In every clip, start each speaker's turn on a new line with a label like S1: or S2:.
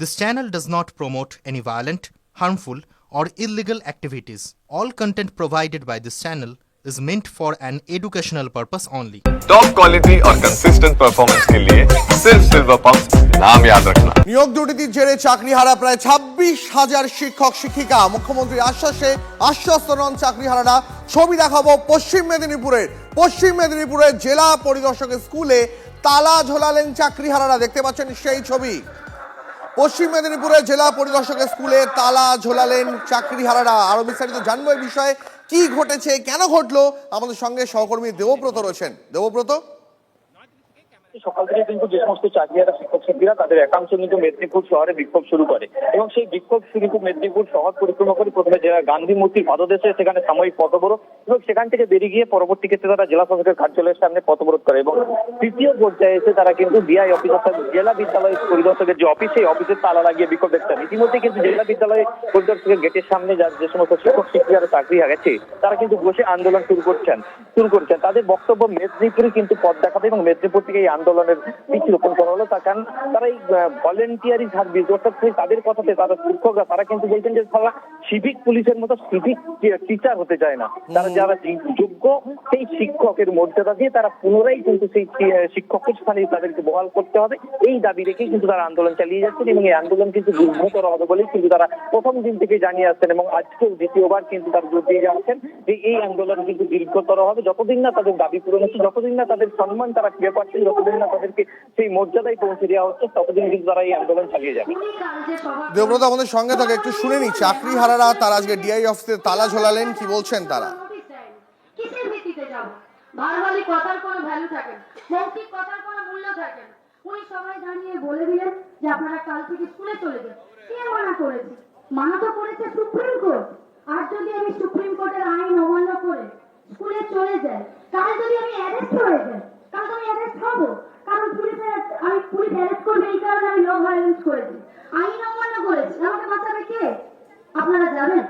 S1: This channel does not promote any violent, harmful, or illegal activities. All content provided by this channel is meant for an educational purpose only.
S2: Top quality और consistent performance के लिए सिर्फ silver pump नाम याद रखना।
S3: নিয়োগ দুর্নীতির জেরে চাকরিহারা প্রায় 26,000 শিক্ষক শিক্ষিকা। মুখ্যমন্ত্রীর আশ্বাসে আশ্বস্ত নন চাকরিহারারা। ছবি দেখাবো পশ্চিম মেদিনীপুরের জেলা পরিদর্শকের স্কুলে তালা ঝোলালেন চাকরিহারারা। দেখতে পাচ্ছেন সেই ছবি। পশ্চিম মেদিনীপুরের জেলা পরিদর্শকের স্কুলে তালা ঝোলালেন চাকরিহারারা। আরো বিস্তারিত জানবো এই বিষয়ে, কি ঘটেছে, কেন ঘটলো, আমাদের সঙ্গে সহকর্মী দেবব্রত রয়েছেন। দেবব্রত,
S4: সকাল থেকে কিন্তু যে সমস্ত চাকরিহারা শিক্ষক শিক্ষিকা তাদের একাংশ কিন্তু মেদিনীপুর শহরে বিক্ষোভ শুরু করে এবং সেই বিক্ষোভ কিন্তু মেদিনীপুর শহর পরিক্রমা করে প্রথমে জেলা গান্ধী মূর্তির পাদদেশে সেখানে সাময়িক পথবরোধ এবং সেখান থেকে বেরিয়ে গিয়ে পরবর্তী ক্ষেত্রে তারা জেলা শাসকের কার্যালয়ের সামনে পথবরোধ করে এবং তৃতীয় পর্যায়ে এসে তারা কিন্তু ডিআই অফিস অর্থাৎ জেলা বিদ্যালয় পরিদর্শকের যে অফিস, সেই অফিসের তালা লাগিয়ে বিক্ষোভ দেখছেন। ইতিমধ্যে কিন্তু জেলা বিদ্যালয় পরিদর্শকের গেটের সামনে যে সমস্ত শিক্ষক শিক্ষিকারা চাকরি হারাচ্ছে তারা কিন্তু বসে আন্দোলন শুরু করছেন। তাদের বক্তব্য মেদিনীপুরে কিন্তু পথ দেখাবে এবং মেদিনীপুর থেকে এই আন্দোলনের বীজ রোপণ করা হলো। তার কারণ তারা এই ভলেন্টিয়ারি সার্ভিস অর্থাৎ তাদের কথাতে তারা শিক্ষকরা তারা কিন্তু বলছেন যে তারা সিভিক পুলিশের মতো সিভিক টিচার হতে চায় না। তারা যারা যোগ্য সেই শিক্ষকের মর্যাদা দিয়ে তারা পুনরায় কিন্তু সেই শিক্ষকের স্থানে তাদেরকে বহাল করতে হবে, এই দাবি রেখেই কিন্তু তারা আন্দোলন চালিয়ে যাচ্ছেন এবং এই আন্দোলন কিন্তু দীর্ঘতর হবে বলেই কিন্তু তারা প্রথম দিন থেকে জানিয়ে আসছেন এবং আজকেও দ্বিতীয়বার কিন্তু তারা জোর দিয়ে যাচ্ছেন যে এই আন্দোলন কিন্তু দীর্ঘতর হবে যতদিন না তাদের দাবি পূরণ হচ্ছে, যতদিন না তাদের সম্মান তারা ফিরে পাচ্ছেন, যতদিন না তাদেরকে সেই মর্যাদায় পৌঁছে দেওয়া হচ্ছে, ততদিন কিন্তু তারা এই আন্দোলন চালিয়ে যাবে।
S3: দেবব্রত আমাদের সঙ্গে থাকে, একটু শুনে নি চাকরিহারারা তারা আজকে ডিআই অফিসে তালা ঝোলালেন, কি বলছেন তারা?
S5: কিসের ভিত্তিতে যাব? ভারবালি কথার কোনো ভ্যালু থাকে না, মৌখিক কথার কোনো মূল্য থাকে না। উনি সবাই দাঁড়িয়ে বলে দিলেন যে আপনারা কাল থেকে স্কুলে চলে যান। কে মানা করেছে? মানা তো করেছে সুপ্রিম কোর্ট। আর যদি আমি সুপ্রিম কোর্টের আইন অমান্য করে স্কুলে চলে যাই, কাল যদি আমি অ্যারেস্ট হয়ে যাই, কাল তো আমি অ্যারেস্ট হবো, কারণ পুলিশ অ্যারেস্ট করবে এই কারণে আমি লো ভায়োলেন্স করেছি, আইন অমান্য করেছি। আমাকে বাঁচাবে কে? আপনারা যাবেন?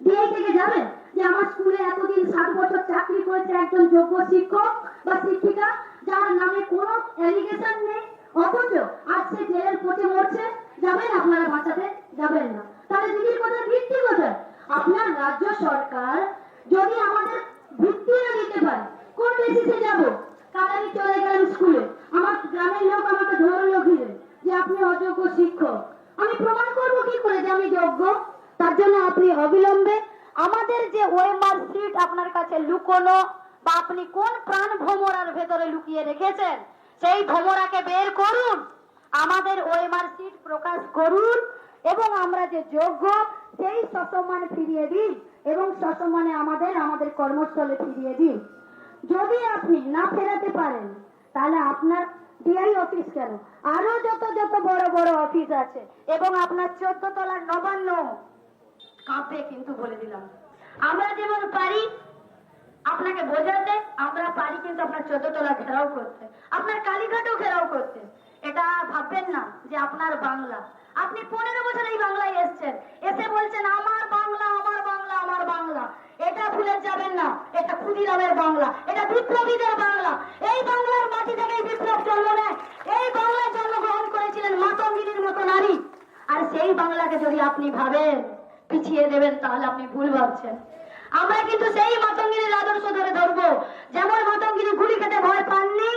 S5: ডিআই থেকে যাবেন যে আমার স্কুলে এতদিন 7 বছর চাকরি করেছে একজন যোগ্য শিক্ষক বা শিক্ষিকা যার নামে কোনো অ্যালিগেশন নেই, অথচ আজ সে জেলের পথে মরছে? যাবেন আপনারা বাঁচাতে? যাবেন না। তাহলে দিদির কথা ভিত্তি কোথায়? আপনার রাজ্য সরকার যদি আমাদের ভিত্তি না দিতে পারে, কোন বেসিসে যাব? কাল আমি চলে গেলাম স্কুলে, আমার গ্রামের লোক আমাকে ধরলো ঘিরে যে আপনি অযোগ্য শিক্ষক। আমি প্রমাণ করবো কি করে যে আমি যোগ্য? তার জন্য আপনি অবিলম্বে আমাদের যে ওএমআর সিট আপনার কাছে লুকোনো বা আপনি কোন প্রাণ ভোমরার ভেতরে লুকিয়ে রেখেছেন সেই ভোমরাকে বের করুন, আমাদের ওএমআর সিট প্রকাশ করুন এবং আমরা যে যোগ্য সেই সসম্মান ফিরিয়ে দিন এবং সসম্মানে আমাদের কর্মস্থলে ফিরিয়ে দিন। যদি আপনি না ফেরাতে পারেন তাহলে আপনার ডিআই অফিস কেন, আরো যত বড় বড় অফিস আছে এবং আপনার 14 তলার নবান্ন কাঁপে। কিন্তু বলে দিলাম আমরা যেমন পারি আপনাকে বোঝাতে, আমরা পারি কিন্তু আপনার 14 তলা ঘেরাও করতে, আপনার কালীঘাটও ঘেরাও করতে। এটা ভাববেন না যে আপনার বাংলা, আপনি 15 বছর এই বাংলায় এসছেন, এসে বলছেন আমার বাংলা আমার বাংলা আমার বাংলা। এটা ভুলে যাবেন না, এটা ক্ষুদিরামের বাংলা, এটা বিপ্লবীদের বাংলা। এই বাংলার মাটি থেকে বিপ্লব জন্ম নেয়, এই বাংলায় জন্মগ্রহণ করেছিলেন মাতঙ্গিনীর মতো নারী। আর সেই বাংলাকে যদি আপনি ভাবেন পিছিয়ে দেবেন তাহলে আপনি ভুল ভাবছেন। আমরা কিন্তু সেই মাতঙ্গিনীর আদর্শ ধরে ধরবো। যেমন মাতঙ্গিনী গুলি খেতে ভয় পাননি,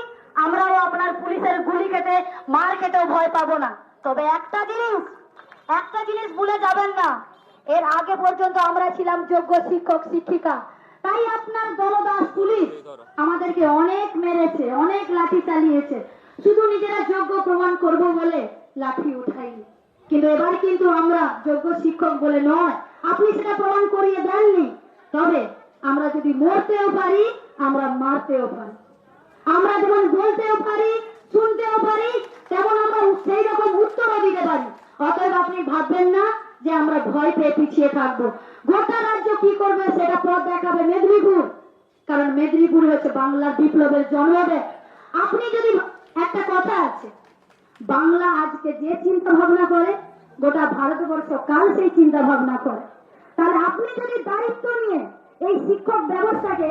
S5: আমরাও আপনার পুলিশের গুলি খেতে মার খেতেও ভয় পাবো না। তবে একটা জিনিস ভুলে যাবেন না, এর আগে পর্যন্ত আমরা ছিলাম যোগ্য শিক্ষক শিক্ষিকা, তাই আপনার দলদাস পুলিশ আমাদেরকে অনেক মেরেছে, অনেক লাঠি চালিয়েছে, শুধু নিজেরা যোগ্য প্রমাণ করব বলে লাঠি উঠাইনি। কিন্তু এবার কিন্তু আমরা যোগ্য শিক্ষক বলে নয়, আপনি সেটা প্রমাণ করিয়ে দেননি। তবে আমরা যদি মরতেও পারি, আমরা মারতেও পারি, আমরা যেমন বলতেও পারি, শুনতেও পারি, তেমন আমরা সেই রকম উত্তরও দিতে পারি। অতএব আপনি ভাববেন না যে আমরা ভয় পেয়ে পিছিয়ে থাকবো। গোটা রাজ্য কি করবে সেটা পথ দেখাবে মেদিনীপুর, কারণ মেদিনীপুর হচ্ছে বাংলার বিপ্লবের জন্মদেশ। আপনি যদি একটা কথা আছে, বাংলা আজকে যে চিন্তা ভাবনা করে গোটা ভারতবর্ষ কাল সেই চিন্তা ভাবনা করে। তাহলে আপনি যদি দায়িত্ব নিয়ে এই শিক্ষক ব্যবস্থাকে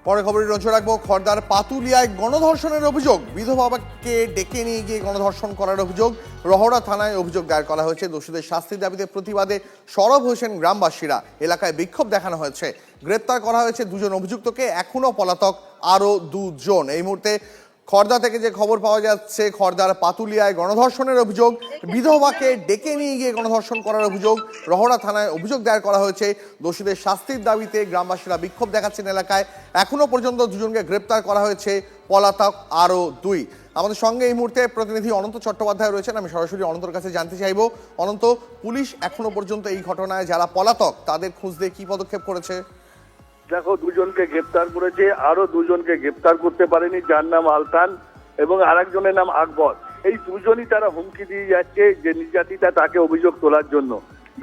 S3: পরে খবরে নজর রাখবো খড়দার পাতুলিয়ায় গণধর্ষণের অভিযোগ, বিধবাকে ডেকে নিয়ে গিয়ে গণধর্ষণ করার অভিযোগ। রহড়া থানায় অভিযোগ দায়ের করা হয়েছে। দোষীদের শাস্তির দাবিতে প্রতিবাদে সরব হয়েছেন গ্রামবাসীরা। এলাকায় বিক্ষোভ দেখানো হয়েছে। গ্রেপ্তার করা হয়েছে 2 জন অভিযুক্তকে, এখনো পলাতক আরো 2 জন। এই মুহূর্তে খড়দা থেকে যে খবর পাওয়া যাচ্ছে, খড়দার পাতুলিয়ায় গণধর্ষণের অভিযোগ, বিধবাকে ডেকে নিয়ে গিয়ে গণধর্ষণ করার অভিযোগ। রহড়া থানায় অভিযোগ দায়ের করা হয়েছে। দোষীদের শাস্তির দাবিতে গ্রামবাসীরা বিক্ষোভ দেখাচ্ছেন এলাকায়। এখনো পর্যন্ত 2 জনকে গ্রেপ্তার করা হয়েছে, পলাতক আরো 2। আমাদের সঙ্গে এই মুহূর্তে প্রতিনিধি অনন্ত চট্টোপাধ্যায় রয়েছেন। আমি সরাসরি অনন্তর কাছে জানতে চাইবো, অনন্ত, পুলিশ এখনো পর্যন্ত এই ঘটনায় যারা পলাতক তাদের খুঁজতে কি পদক্ষেপ করেছে?
S6: দেখো, 2 জনকে গ্রেপ্তার করেছে, আরো 2 জনকে গ্রেপ্তার করতে পারেনি, যার নাম আলতান এবং আরেকজনের নাম আকবর। এই 2 জনই তারা হুমকি দিয়ে যাচ্ছে যে নির্যাতিতা তাকে অভিযোগ তোলার জন্য।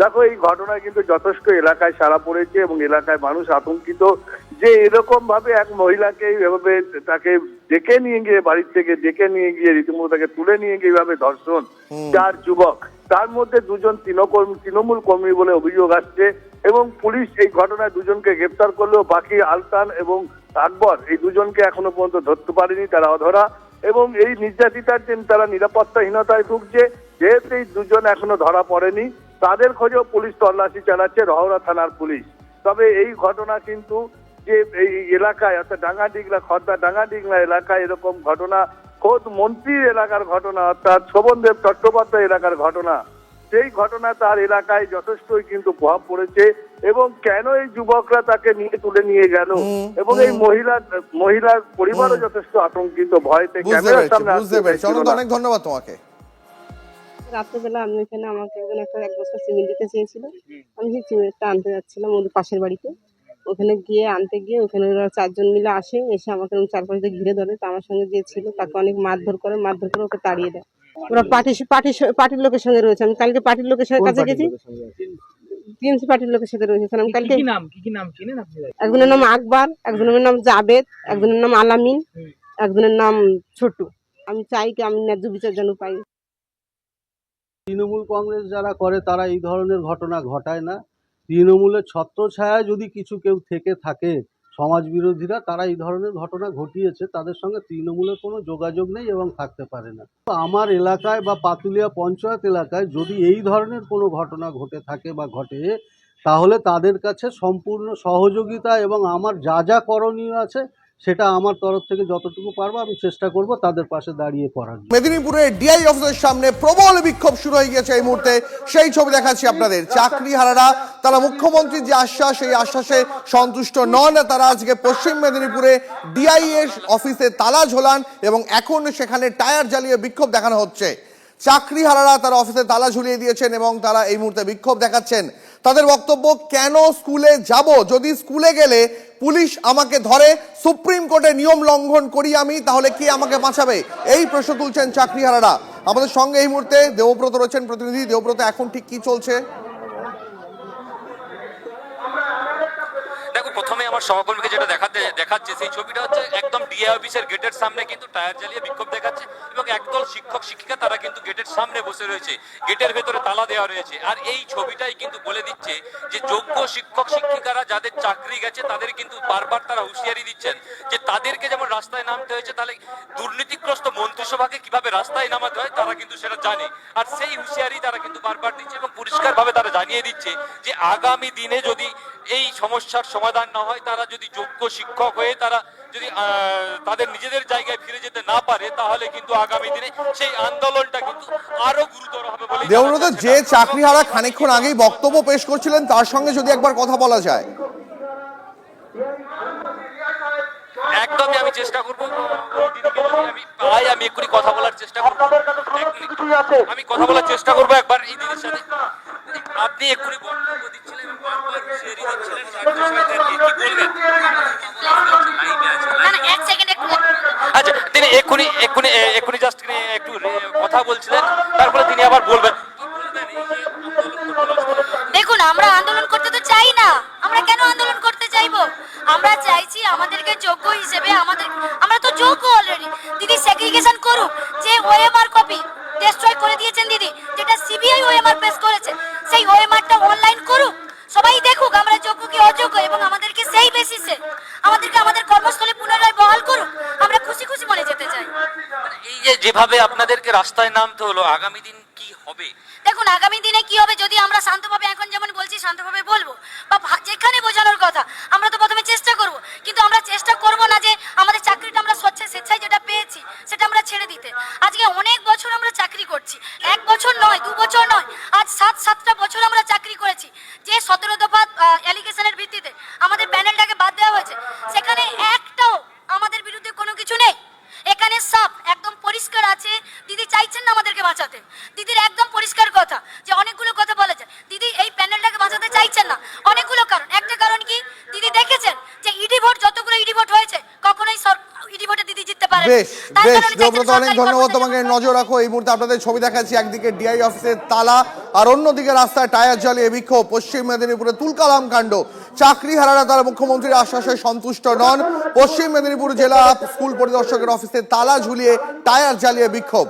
S6: দেখো, এই ঘটনায় কিন্তু যথেষ্ট এলাকায় সাড়া পড়েছে এবং এলাকায় মানুষ আতঙ্কিত যে এরকম ভাবে এক মহিলাকে এইভাবে তাকে ডেকে নিয়ে গিয়ে, বাড়ির থেকে ডেকে নিয়ে গিয়ে রীতিমতো তাকে তুলে নিয়ে গিয়ে এইভাবে ধর্ষণ। 4 যুবক, তার মধ্যে 2 জন তৃণমূল কর্মী বলে অভিযোগ আসছে এবং পুলিশ এই ঘটনায় 2 জনকে গ্রেপ্তার করলেও বাকি আলতান এবং আকবর এই 2 জনকে এখনো পর্যন্ত ধরতে পারেনি, তারা অধরা। এবং এই নির্যাতিতার দিন তারা নিরাপত্তাহীনতায় ভুগছে। যেহেতু এই 2 জন এখনো ধরা পড়েনি, তাদের খোঁজেও পুলিশ তল্লাশি চালাচ্ছে, রহড়া থানার পুলিশ। তবে এই ঘটনা কিন্তু যে এই এলাকায় অর্থাৎ ডাঙ্গাডিগলা, খড়দা ডাঙ্গাডিগলা এলাকায় এরকম ঘটনা খোদ মন্ত্রীর এলাকার ঘটনা, অর্থাৎ শোভনদেব চট্টোপাধ্যায় এলাকার ঘটনা, সেই ঘটনা তার এলাকায় যথেষ্টই কিন্তু প্রভাব পড়েছে। এবং কেন এই যুবকরা তাকে নিয়ে তুলে নিয়ে গেল এবং এই মহিলার পরিবারও যথেষ্ট আতঙ্কিত, ভয়তে ক্যামেরার সামনে আসতে পারছিল না।
S3: অনেক ধন্যবাদ তোমাকে।
S7: রাত্রেবেলা আমি এখানে আমাকে একজন এক বস্তা সিমেন্ট দিতে চেয়েছিল। আমি সেই সিমেন্টটা আনতে যাচ্ছিলাম ওদের পাশের বাড়িতে। ওখানে গিয়ে আনতে গিয়ে ওখানে ওরা 4 জন মিলে আসে, এসে আমাকে চারপাশ দিয়ে ঘিরে ধরে। তো আমার সঙ্গে যে ছিল তাকে অনেক মারধর করে ওকে তাড়িয়ে দেয়। ওরা পার্টির লোকের সঙ্গে রয়েছে। আমি কালকে পার্টির লোকের কাছে গেছি, টিএমসি পার্টির লোকের সাথে রয়েছে। আমি কালকে একজনের নাম আকবর, একজনের নাম জাবেদ, একজনের নাম আলামিন, একজনের নাম ছোট্টু। আমি চাই কি আমি ন্যায্য বিচার যেন পাই।
S8: তৃণমূল কংগ্রেস যারা করে তারা এই ধরনের ঘটনা ঘটায় না। তৃণমূলের ছত্রছায়ায় যদি কিছু কেউ থেকে থাকে সমাজ বিরোধীরা, তারা এই ধরনের ঘটনা ঘটিয়েছে, তাদের সঙ্গে তৃণমূলের কোনো যোগাযোগ নেই এবং থাকতে পারে না। আমার এলাকায় বা পাতুলিয়া পঞ্চায়েত এলাকায় যদি এই ধরনের কোনো ঘটনা ঘটে থাকে বা ঘটে, তাহলে তাদের কাছে সম্পূর্ণ সহযোগিতা এবং আমার যা যা করণীয় আছে সেটা আমার তরফ থেকে যতটুকু পারবো আমি চেষ্টা করব তাদের পাশে দাঁড়িয়ে করার।
S3: মেদিনীপুরে ডিআই অফিসের সামনে প্রবল বিক্ষোভ শুরু হয়ে গেছে এই মুহূর্তে। সেই ছবি দেখাচ্ছি আপনাদের। চাকরিহারারা তারা মুখ্যমন্ত্রীর যে আশ্বাস, সেই আশ্বাসে সন্তুষ্ট নন। তারা আজকে পশ্চিম মেদিনীপুরে ডিআই এর অফিসে তালা ঝোলান এবং এখন সেখানে টায়ার জ্বালিয়ে বিক্ষোভ দেখানো হচ্ছে। চাকরিহারারা তারা অফিসে তালা ঝুলিয়ে দিয়েছেন এবং তারা এই মুহূর্তে বিক্ষোভ দেখাচ্ছেন। তাদের বক্তব্য, কেন স্কুলে যাব? যদি স্কুলে গেলে পুলিশ আমাকে ধরে, সুপ্রিম কোর্টের নিয়ম লঙ্ঘন করি আমি, তাহলে কে আমাকে বাঁচাবে? এই প্রশ্ন তুলছেন চাকরিহারারা। আমাদের সঙ্গে এই মুহূর্তে দেবব্রত রয়েছেন প্রতিনিধি। দেবব্রত, এখন ঠিক কি চলছে?
S9: দেখো, প্রথমে আমার সহকর্মীকে যেটা দেখাচ্ছে সেই ছবিটা হচ্ছে একদম ডিএ অফিসের গেটের সামনে কিন্তু টায়ার জ্বালিয়ে বিক্ষোভ দেখাচ্ছে এবং একদল শিক্ষক শিক্ষিকা তারা কিন্তু গেটের সামনে বসে রয়েছে, গেটের ভেতরে তালা দেওয়া রয়েছে। আর এই ছবিটাই কিন্তু বলে দিচ্ছে যে যোগ্য শিক্ষক শিক্ষিকারা যাদের চাকরি গেছে তাদের কিন্তু বারবার তারা হুঁশিয়ারি দিচ্ছেন যে তাদেরকে যেমন রাস্তায় নামতে হয়েছে, তাহলে দুর্নীতিগ্রস্ত মন্ত্রিসভাকে কিভাবে রাস্তায় নামাতে হয় তারা কিন্তু সেটা জানে। আর সেই হুঁশিয়ারি তারা কিন্তু বারবার দিচ্ছে এবং পরিষ্কারভাবে তারা জানিয়ে দিচ্ছে যে আগামী দিনে যদি এই সমস্যার সমাধান না হয়, তারা যদি যোগ্য শিক্ষক হয়ে তারা যদি তাদের নিজেদের জায়গায় ফিরে যেতে না পারে, তাহলে কিন্তু আগামী দিনে সেই আন্দোলনটা কিন্তু আরো গুরুতর হবে বলে।
S3: দেবব্রত, যে চাকরিহারা খানিকক্ষণ আগেই বক্তব্য পেশ করছিলেন তার সঙ্গে যদি একবার কথা বলা যায়।
S9: একদমই আমি চেষ্টা করবো, আমি এক্ষুনি কথা বলার চেষ্টা করবো, আমি কথা বলার চেষ্টা করবো একবার এই দিদির সাথে। আপনি এক্ষুনি বক্তব্য দিচ্ছিলেন, বারবার হুঁশিয়ারি দিচ্ছিলেন, কি বলবেন? আচ্ছা, তিনি এক্ষুনি জাস্ট একটু কথা বলছিলেন, তারপরে তিনি আবার বলবেন।
S5: দেখুন, আমরা আন্দোলন করতে তো চাই না। আমরা কেন আন্দোলন করতে চাইবো? আমরা চাইছি আমাদেরকে যোগ্য হিসেবে, আমরা তো যোগ্য অলরেডি। দিদি সেগ্রিগেশন করুক, যে ওএমআর কপি ডেস্ট্রয় করে দিয়েছেন দিদি, যেটা সিবিআই ওএমআর পেশ করেছে, সেই ওএমআরটা অনলাইন করুক, সবাই দেখুক আমরা যোগ্য কি অযোগ্য এবং আমাদেরকে সেই বেসিসে আমাদের কর্মস্থল
S9: এইভাবে আপনাদেরকে রাস্তায় নামতে হলো, আগামী দিন কি হবে?
S5: দেখুন আগামী দিনে কি হবে, যদি আমরা শান্তভাবে এখন যেমন বলছি শান্তভাবে বলবো বা যেখানে বোঝানোর কথা আমরা তো প্রথমে চেষ্টা করব, কিন্তু আমরা চেষ্টা করব না যে আমাদের চাকরিটা আমরা স্বেচ্ছায় যেটা পেয়েছি সেটা আমরা ছেড়ে দিতে। আজকে অনেক বছর আমরা চাকরি করছি, 1 বছর নয় 2 বছর নয়, আজ 7টা বছর আমরা চাকরি করেছি। যে 17 দফা অ্যালিগেশনের ভিত্তিতে আমাদের প্যানেলটাকে বাদ দেওয়া হয়েছে, সেখানে একটাও আমাদের বিরুদ্ধে কোনো কিছু নেই। এখানে সব একদম পরিষ্কার আছে। দিদি চাইছেন না আমাদেরকে বাঁচাতে, দিদির একদম পরিষ্কার কথা যে অনেকগুলো কথা বলা যায়, দিদি এই প্যানেলটাকে বাঁচাতে চাইছেন না। অনেকগুলো কারণ, একটা কারণ কি, দিদি দেখেছেন যে ইডি ভোট, যতগুলো ইডি ভোট হয়েছে কখনোই ইডি ভোটে দিদি জিততে পারেন।
S3: বেশ দেবব্রত, অনেক ধন্যবাদ তোমাকে। নজর রাখো, এই মুহূর্তে আপনাদের ছবি দেখাচ্ছি, একদিকে ডিআই অফিসের তালা আর অন্যদিকে রাস্তায় টায়ার জ্বালিয়ে বিক্ষোভ। পশ্চিম মেদিনীপুরে তুলকালাম কাণ্ড। চাকরিহারারা তারা মুখ্যমন্ত্রীর আশ্বাসে সন্তুষ্ট নন। পশ্চিম মেদিনীপুর জেলা স্কুল পরিদর্শকের অফিসে তালা ঝুলিয়ে টায়ার জ্বালিয়ে বিক্ষোভ।